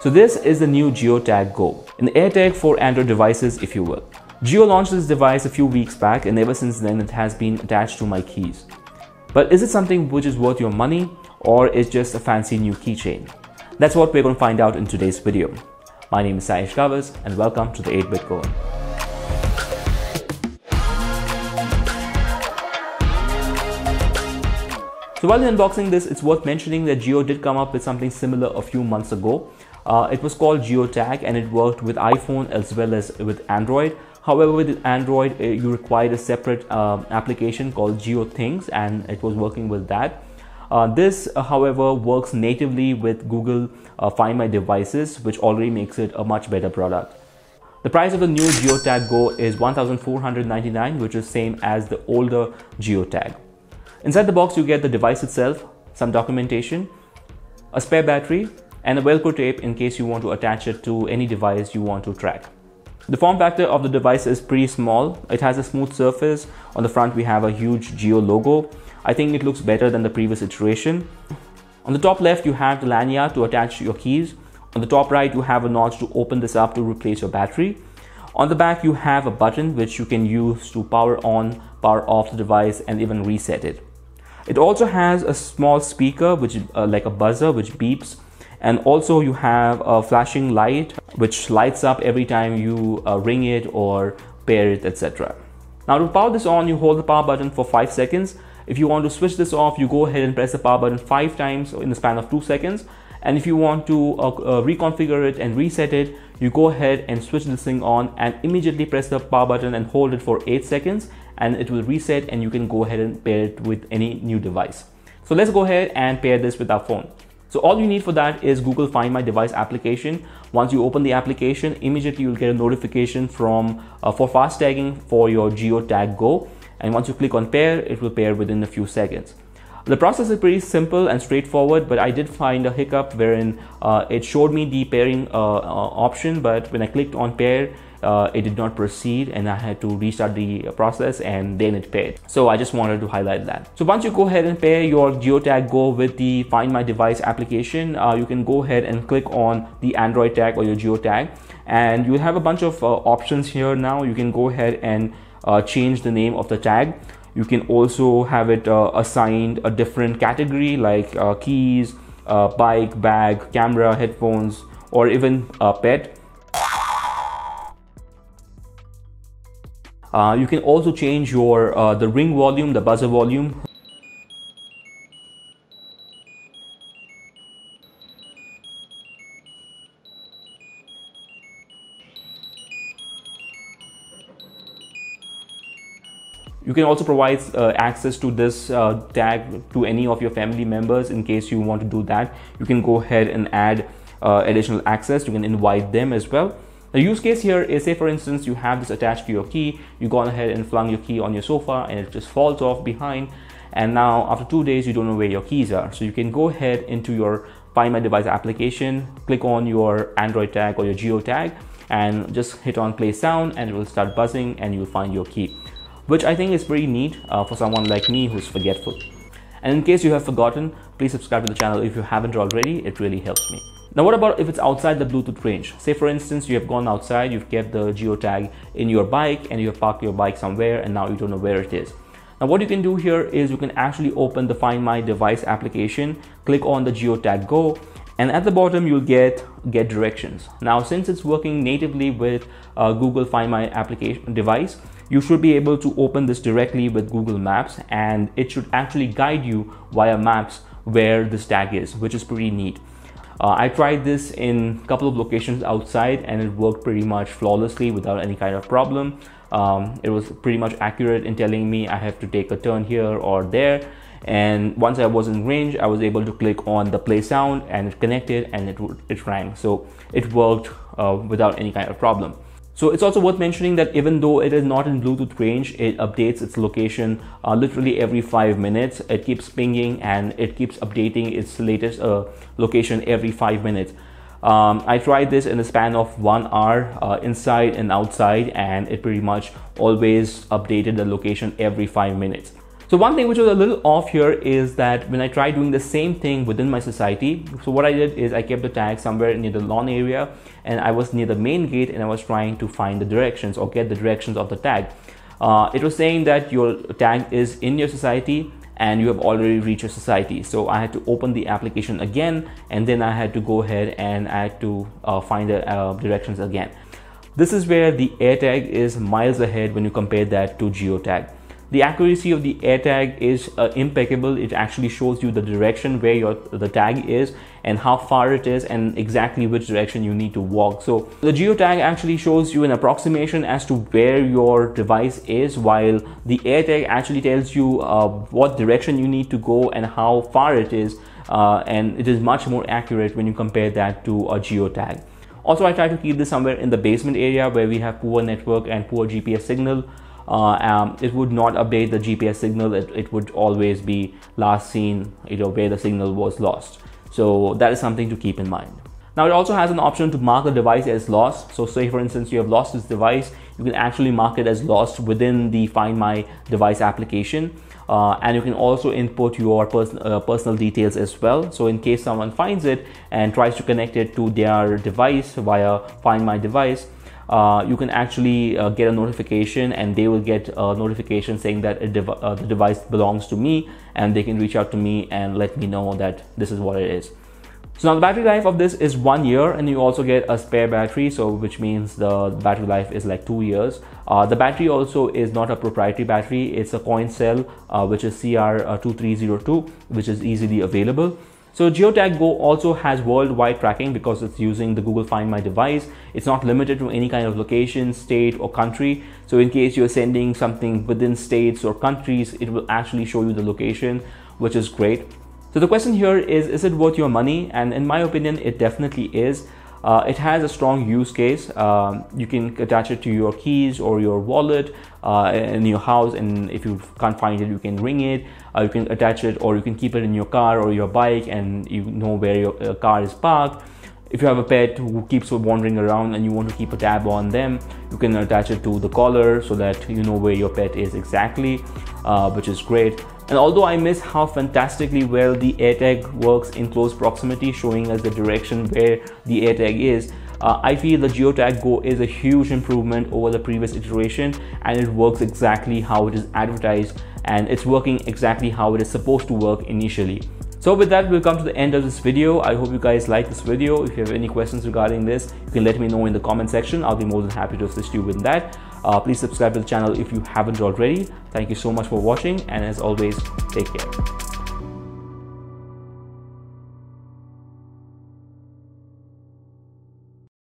So this is the new Jio Tag Go, an AirTag for Android devices if you will. Jio launched this device a few weeks back and ever since then it has been attached to my keys. But is it something which is worth your money or is just a fancy new keychain? That's what we're going to find out in today's video. My name is Saish Kavas and welcome to the 8-Bit Code. So while unboxing this, it's worth mentioning that Jio did come up with something similar a few months ago. It was called Jio Tag and it worked with iPhone as well as with Android. However, with Android, you required a separate application called Jio Things and it was working with that. This, however, works natively with Google Find My devices, which already makes it a much better product. The price of the new Jio Tag Go is $1,499, which is same as the older Jio Tag. Inside the box, you get the device itself, some documentation, a spare battery, and a Velcro tape in case you want to attach it to any device you want to track. The form factor of the device is pretty small. It has a smooth surface. On the front, we have a huge Jio logo. I think it looks better than the previous iteration. On the top left, you have the lanyard to attach your keys. On the top right, you have a notch to open this up to replace your battery. On the back, you have a button which you can use to power on, power off the device, and even reset it. It also has a small speaker, which like a buzzer, which beeps. And also you have a flashing light, which lights up every time you ring it or pair it, etc. Now to power this on, you hold the power button for 5 seconds. If you want to switch this off, you go ahead and press the power button 5 times in the span of 2 seconds. And if you want to reconfigure it and reset it, you go ahead and switch this thing on and immediately press the power button and hold it for 8 seconds and it will reset and you can go ahead and pair it with any new device. So let's go ahead and pair this with our phone. So all you need for that is Google Find My Device application. Once you open the application, immediately you'll get a notification from for fast tagging for your Jio Tag Go. And once you click on pair, it will pair within a few seconds. The process is pretty simple and straightforward, but I did find a hiccup wherein it showed me the pairing option, but when I clicked on pair, it did not proceed and I had to restart the process and then it paired. So I just wanted to highlight that. So once you go ahead and pair your Jio Tag Go with the Find My Device application, you can go ahead and click on the Android tag or your Jio Tag and you have a bunch of options here now. You can go ahead and change the name of the tag. You can also have it assigned a different category like keys, bike, bag, camera, headphones, or even pet. You can also change your the ring volume, the buzzer volume. You can also provide access to this tag to any of your family members in case you want to do that. You can go ahead and add additional access. You can invite them as well. The use case here is, say for instance, you have this attached to your key, you gone ahead and flung your key on your sofa and it just falls off behind, and now after 2 days you don't know where your keys are. So you can go ahead into your Find My Device application, click on your Android tag or your Jio Tag and just hit on play sound and it will start buzzing and you'll find your key, which I think is pretty neat for someone like me who's forgetful. And in case you have forgotten, please subscribe to the channel if you haven't already. It really helps me. Now what about if it's outside the Bluetooth range? Say for instance, you have gone outside, you've kept the Jio Tag in your bike and you have parked your bike somewhere and now you don't know where it is. Now what you can do here is you can actually open the Find My Device application, click on the Jio Tag Go, and at the bottom you'll get directions. Now since it's working natively with Google Find My application device, you should be able to open this directly with Google Maps and it should actually guide you via maps where this tag is, which is pretty neat. I tried this in a couple of locations outside and it worked pretty much flawlessly without any kind of problem. It was pretty much accurate in telling me I have to take a turn here or there, and once I was in range, I was able to click on the play sound and it connected and it rang. So it worked without any kind of problem. So it's also worth mentioning that even though it is not in Bluetooth range, it updates its location literally every 5 minutes. It keeps pinging and it keeps updating its latest location every 5 minutes. I tried this in the span of 1 hour inside and outside, and it pretty much always updated the location every 5 minutes. So one thing which was a little off here is that when I tried doing the same thing within my society, so what I did is I kept the tag somewhere near the lawn area, and I was near the main gate and I was trying to find the directions or get the directions of the tag. It was saying that your tag is in your society and you have already reached your society. So I had to open the application again, and then I had to go ahead and I had to find the directions again. This is where the AirTag is miles ahead when you compare that to Jio Tag. The accuracy of the AirTag is impeccable. It actually shows you the direction where the tag is and how far it is and exactly which direction you need to walk. So the Jio Tag actually shows you an approximation as to where your device is, while the AirTag actually tells you what direction you need to go and how far it is, and it is much more accurate when you compare that to a Jio Tag. Also, I try to keep this somewhere in the basement area where we have poor network and poor GPS signal. It would not update the GPS signal. It would always be last seen, where the signal was lost. So that is something to keep in mind. Now it also has an option to mark the device as lost. So say for instance you have lost this device, you can actually mark it as lost within the Find My Device application. And you can also input your personal details as well. So in case someone finds it and tries to connect it to their device via Find My Device, you can actually get a notification, and they will get a notification saying that the device belongs to me, and they can reach out to me and let me know that this is what it is. So now the battery life of this is 1 year, and you also get a spare battery, so which means the battery life is like 2 years. The battery also is not a proprietary battery. It's a coin cell which is CR2302, which is easily available. So Jio Tag Go also has worldwide tracking because it's using the Google Find My Device. It's not limited to any kind of location, state or country. So in case you're sending something within states or countries, it will actually show you the location, which is great. So the question here is it worth your money? And in my opinion, it definitely is. It has a strong use case. You can attach it to your keys or your wallet in your house, and if you can't find it, you can ring it. You can attach it, or you can keep it in your car or your bike, and you know where your car is parked. If you have a pet who keeps wandering around and you want to keep a tab on them, you can attach it to the collar so that you know where your pet is exactly, which is great. And although I miss how fantastically well the AirTag works in close proximity, showing us the direction where the AirTag is, I feel the Jio Tag Go is a huge improvement over the previous iteration, and it works exactly how it is advertised, and it's working exactly how it is supposed to work initially. So with that, we'll come to the end of this video. I hope you guys like this video. If you have any questions regarding this, you can let me know in the comment section. I'll be more than happy to assist you with that. Please subscribe to the channel if you haven't already. Thank you so much for watching, and as always, take care.